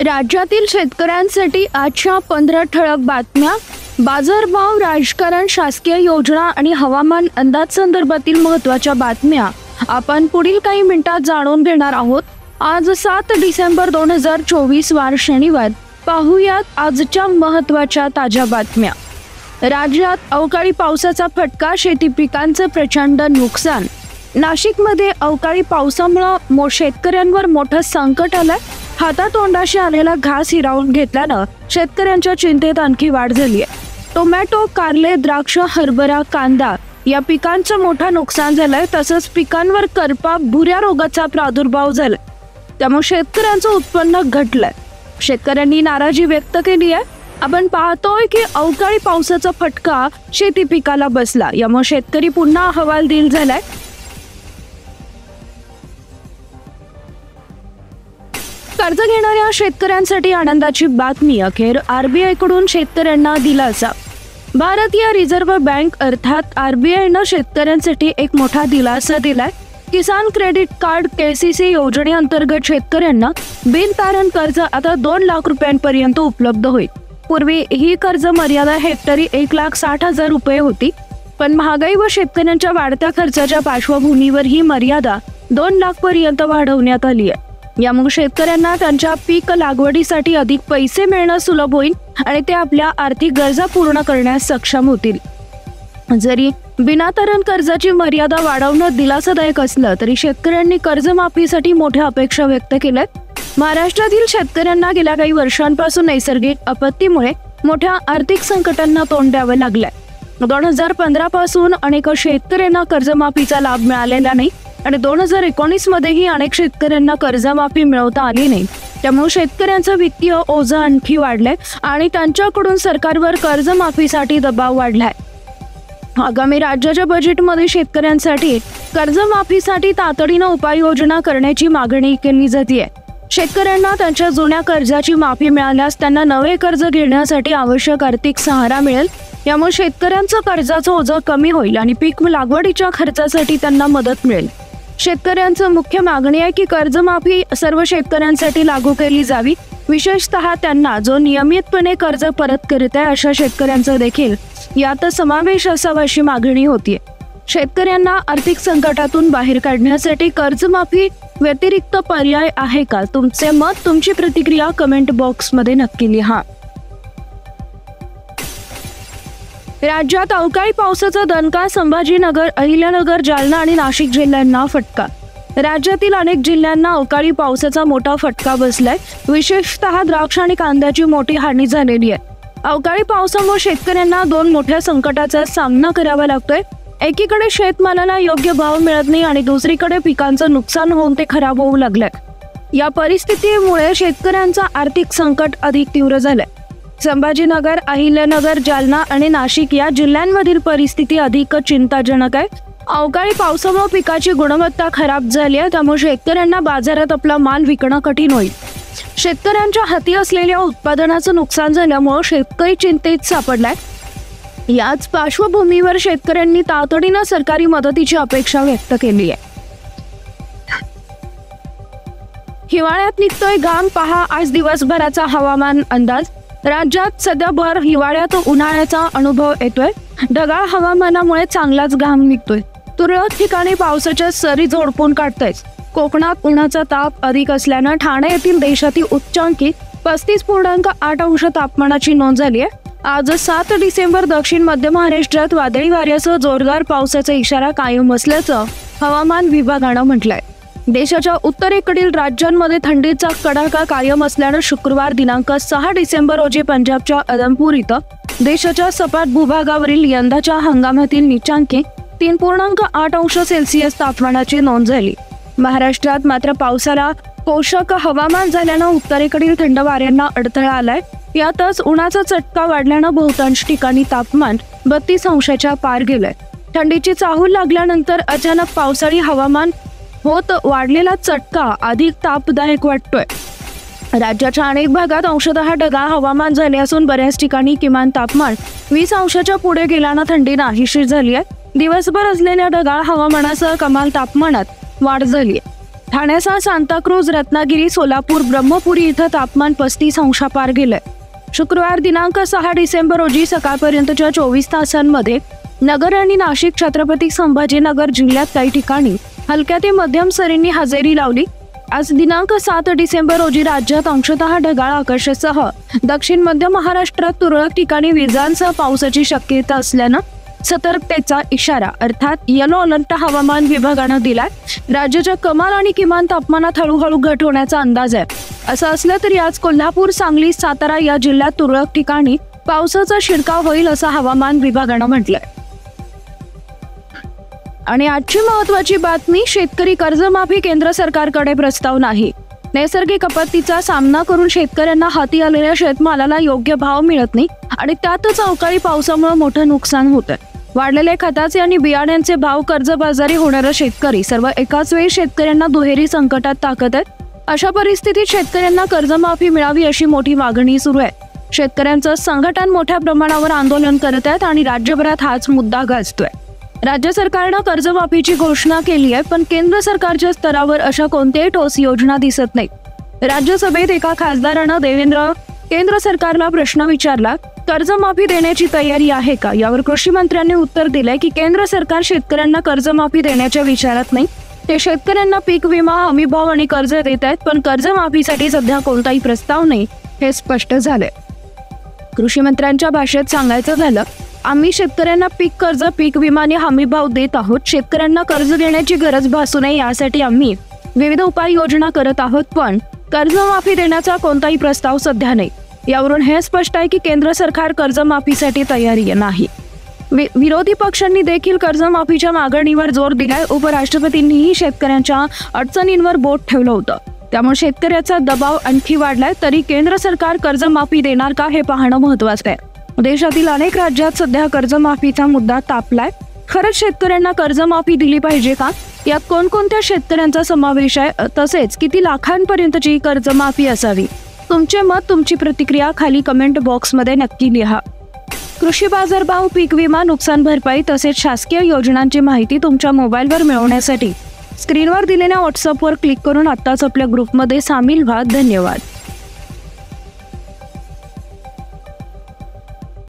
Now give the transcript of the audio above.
राज्यातील शेतकऱ्यांसाठी आजच्या 15 ठळक बातम्या. बाजारभाव, राजकारण, शासकीय योजना आणि हवामान अंदाज संदर्भातील महत्त्वाच्या बातम्या आपण पुढील काही मिनिटात जाणून घेणार आहोत. आज 7 डिसेंबर 2024 वार शनिवार. पाहूयात आजच्या महत्त्वाच्या ताज्या बातम्या. राज्यात अवकाळी पावसाचा फटका, शेती पिकांचं प्रचंड नुकसान. नाशिकमध्ये अवकाळी पावसामुळे शेतकऱ्यांवर मोठं संकट आलंय. हातातोंडाशी आलेला घास हिरावून घेतल्यानं शेतकऱ्यांच्या चिंतेत आणखी वाढ झाली आहे. टोमॅटो, कारले, द्राक्ष, हरभरा, कांदा या पिकांचं मोठं नुकसान झालंय. तसंच पिकांवर करपा, भुऱ्या रोगाचा प्रादुर्भाव झालाय. त्यामुळे शेतकऱ्यांचं उत्पन्न घटलंय. शेतकऱ्यांनी नाराजी व्यक्त केली आहे. आपण पाहतोय की अवकाळी पावसाचा फटका शेती पिकाला बसला. यामुळे शेतकरी पुन्हा हवालदिल झालाय. कर्ज घेणाऱ्या शेतकऱ्यांसाठी आनंदाची बातमी. अखेर आरबीआय कडून शेतकऱ्यांना दिलासा. भारतीय रिझर्व्ह बँक अर्थात आरबीआयनं शेतकऱ्यांसाठी एक मोठा दिलासा दिलाय. किसान क्रेडिट कार्ड केसीसी योजनेअंतर्गत शेतकऱ्यांना बिनतारण कर्ज आता 2 लाख रुपयांपर्यंत उपलब्ध होईल. पूर्वी ही कर्ज मर्यादा हेक्टरी 1,60,000 रुपये होती. पण महागाई व शेतकऱ्यांच्या वाढत्या खर्चाच्या पार्श्वभूमीवर ही मर्यादा 2 लाख पर्यंत वाढवण्यात आली आहे. यामुळे शेतकऱ्यांना त्यांच्या पीक लागवडीसाठी अधिक पैसे मिळणं सुलभ होईल आणि ते आपल्या आर्थिक गरजा पूर्ण करण्यास सक्षम होतील. जरी बिनातारण कर्जाची मर्यादा वाढवणं दिलासादायक असलं तरी शेतकऱ्यांनी कर्जमाफीसाठी मोठ्या अपेक्षा व्यक्त केल्यात. महाराष्ट्रातील शेतकऱ्यांना गेल्या काही वर्षांपासून नैसर्गिक आपत्तीमुळे मोठ्या आर्थिक संकटांना तोंड द्यावं लागलंय. 2015 पासून अनेक शेतकऱ्यांना कर्जमाफीचा लाभ मिळालेला नाही आणि 2019 मध्येही अनेक शेतकऱ्यांना कर्जमाफी मिळवता आली नाही. त्यामुळे शेतकऱ्यांचं वित्तीय ओझं आणखी वाढलंय आणि त्यांच्याकडून सरकारवर कर्जमाफीसाठी दबाव वाढलाय. आगामी राज्याच्या बजेटमध्ये शेतकऱ्यांसाठी कर्जमाफीसाठी तातडीनं उपाययोजना करण्याची मागणी केली जाते. शेतकऱ्यांना त्यांच्या जुन्या कर्जाची माफी मिळाल्यास त्यांना नवे कर्ज घेण्यासाठी आवश्यक आर्थिक सहारा मिळेल. यामुळे शेतकऱ्यांचं कर्जाचं ओझं कमी होईल आणि पीक लागवडीच्या खर्चासाठी त्यांना मदत मिळेल. शेतकऱ्यांचं मुख्य मागणी आहे की कर्जमाफी सर्व शेतकऱ्यांसाठी लागू केली जावी. विशेषतः त्यांना जो नियमितपणे कर्ज परत करत आहे अशा शेतकऱ्यांचा देखील यात समावेश असावा अशी मागणी होतीये. शेतकऱ्यांना आर्थिक संकटातून बाहेर काढण्यासाठी कर्जमाफी व्यतिरिक्त पर्याय आहे का? तुमचे मत, तुमची प्रतिक्रिया कमेंट बॉक्समध्ये नक्की लिहा. राज्यात अवकाळी पावसाचा दणका. संभाजीनगर, अहिल्यानगर, जालना आणि नाशिक जिल्ह्यांना फटका. राज्यातील अनेक जिल्ह्यांना अवकाळी पावसाचा मोठा फटका बसलाय. विशेषतः द्राक्ष आणि कांद्याची मोठी हानी झालेली आहे. अवकाळी पावसामुळे शेतकऱ्यांना 2 मोठ्या संकटाचा सामना करावा लागतोय. एकीकडे शेतमालाला योग्य भाव मिळत नाही आणि दुसरीकडे पिकांचं नुकसान होऊन ते खराब होऊ लागलंय. या परिस्थितीमुळे शेतकऱ्यांचं आर्थिक संकट अधिक तीव्र झालंय. संभाजीनगर, अहिल्यानगर, जालना आणि नाशिक या जिल्ह्यांमधील परिस्थिती अधिक चिंताजनक आहे. अवकाळी पावसामुळे पिकाची गुणवत्ता खराब झाली आहे. त्यामुळे शेतकऱ्यांना बाजारात आपला माल विकणं कठीण होईल. शेतकऱ्यांच्या हाती असलेल्या उत्पादनाचं नुकसान झाल्यामुळे शेतकरी चिंतेत सापडलाय. याच पार्श्वभूमीवर शेतकऱ्यांनी तातडीनं सरकारी मदतीची अपेक्षा व्यक्त केली आहे. हिवाळ्यात निघतोय घाम. पहा आज दिवसभराचा हवामान अंदाज. राज्यात सध्या भर हिवाळ्यात उन्हाळ्याचा अनुभव येतोय. ढगाळ हवामानामुळे चांगलाच घाम निघतोय. तुरळक ठिकाणी पावसाच्या सरी झोडपून काढतायत. कोकणात उन्हाचा ताप अधिक असल्यानं ठाणे येथील देशातील उच्चांकी 35.8 अंश तापमानाची नोंद झाली आहे. आज 7 डिसेंबर दक्षिण मध्य महाराष्ट्रात वादळी वाऱ्यासह जोरदार पावसाचा इशारा कायम असल्याचं हवामान विभागानं म्हटलंय. देशाच्या उत्तरेकडील राज्यांमध्ये थंडीचा कडाका कायम असल्यानं शुक्रवार दिनांक 6 डिसेंबर रोजी पंजाबच्या उधमपूर इथं देशाच्या सपाट भूभागावरील यंदाच्या हंगामातील नीचांकी 3.8 अंश सेल्सिअस तापमानाची नोंद झाली. महाराष्ट्रात मात्र पावसाला पोषक हवामान झाल्यानं उत्तरेकडील थंड वाऱ्यांना अडथळा आलाय. यातच उन्हाचा चटका वाढल्यानं बहुतांश ठिकाणी तापमान 32 अंशाच्या पार गेलंय. थंडीची चाहूल लागल्यानंतर अचानक पावसाळी हवामान होत वाढलेला चटका अधिक तापदायक वाटतोय. राज्याच्या अनेक भागात अंशतः ढगाळ हवामान झाले असून बऱ्याच ठिकाणी किमान तापमान 20 अंशाच्या पुढे गेल्यानं थंडी नाहीशी झाली आहे. दिवसभर असलेल्या ढगाळ हवामानासह कमाल तापमानात वाढ झाली आहे. ठाण्यासह सांताक्रूज, रत्नागिरी, सोलापूर, ब्रह्मपुरी इथं तापमान 35 अंशापार गेलंय. शुक्रवार दिनांक 6 डिसेंबर रोजी सकाळपर्यंतच्या 24 तासांमध्ये नगर आणि नाशिक, छत्रपती संभाजीनगर जिल्ह्यात काही ठिकाणी हलक्या ते मध्यम सरींनी हजेरी लावली. आज दिनांक 7 डिसेंबर रोजी राज्यात अंशतः ढगाळ आकाशासह दक्षिण मध्य महाराष्ट्रात तुरळक ठिकाणी विजांसह पावसाची शक्यता असल्यानं सतर्कतेचा इशारा अर्थात येलो अलर्ट हवामान विभागानं दिलाय. राज्याच्या कमाल आणि किमान तापमानात हळूहळू घट होण्याचा अंदाज आहे. असं असलं तरी आज कोल्हापूर, सांगली, सातारा या जिल्ह्यात तुरळक ठिकाणी पावसाचा शिडकाव होईल असं हवामान विभागानं म्हटलंय. आणि आजची महत्त्वाची बातमी, शेतकरी कर्जमाफी, केंद्र सरकारकडे प्रस्ताव नाही. नैसर्गिक आपत्तीचा सामना करून शेतकऱ्यांना हाती आलेल्या शेतमालाला योग्य भाव मिळत नाही आणि त्यातच अवकाळी पावसामुळे मोठं नुकसान होतंय. वाढलेले खताचे आणि बियाण्यांचे भाव, कर्जबाजारी होणारा शेतकरी सर्व एकाच वेळी शेतकऱ्यांना दुहेरी संकटात टाकत आहेत. अशा परिस्थितीत शेतकऱ्यांना कर्जमाफी मिळावी अशी मोठी मागणी सुरू आहे. शेतकऱ्यांचं संघटन मोठ्या प्रमाणावर आंदोलन करत आहेत आणि राज्यभरात हाच मुद्दा गाजतोय. राज्य सरकारनं कर्जमाफीची घोषणा केली आहे, पण केंद्र सरकारच्या स्तरावर अशा कोणत्याही ठोस योजना दिसत नाही. राज्यसभेत एका खासदारानं केंद्र सरकारला प्रश्न विचारला, कर्जमाफी देण्याची तयारी आहे का? यावर कृषी मंत्र्यांनी उत्तर दिलंय की केंद्र सरकार शेतकऱ्यांना कर्जमाफी देण्याच्या विचारात नाही. ते शेतकऱ्यांना पीक विमा, हमी भाव आणि कर्ज देत आहेत, पण कर्जमाफीसाठी सध्या कोणताही प्रस्ताव नाही हे स्पष्ट झालंय. कृषी मंत्र्यांच्या भाषेत सांगायचं झालं, आम्ही शेतकऱ्यांना पीक कर्ज, पीक विमा आणि हमी भाव देत आहोत. शेतकऱ्यांना कर्ज देण्याची गरज भासू नये यासाठी आम्ही विविध उपाययोजना करत आहोत, पण कर्जमाफी देण्याचा कोणताही प्रस्ताव सध्या नाही. यावरून हे स्पष्ट आहे की केंद्र सरकार कर्जमाफीसाठी तयारी नाही. विरोधी पक्षांनी देखील कर्जमाफीच्या मागणीवर जोर दिलाय. उपराष्ट्रपतींनीही शेतकऱ्यांच्या अडचणींवर बोट ठेवलं होतं. त्यामुळे शेतकऱ्याचा दबाव आणखी वाढलाय. तरी केंद्र सरकार कर्जमाफी देणार का हे पाहणं महत्त्वाचं आहे. देशातील अनेक राज्यात सध्या कर्जमाफीचा मुद्दा तापलाय. खरंच शेतकऱ्यांना कर्जमाफी दिली पाहिजे का? यात कोणकोणत्या शेतकऱ्यांचा समावेश आहे? तसेच किती लाखांपर्यंतची कर्जमाफी असावी? तुमचे मत, तुमची प्रतिक्रिया खाली कमेंट बॉक्समध्ये नक्की लिहा. कृषी बाजारभाव, पीक विमा, नुकसान भरपाई तसेच शासकीय योजनांची माहिती तुमच्या मोबाईलवर मिळवण्यासाठी स्क्रीनवर दिलेल्या व्हॉट्सअपवर क्लिक करून आत्ताच आपल्या ग्रुपमध्ये सामील व्हा. धन्यवाद.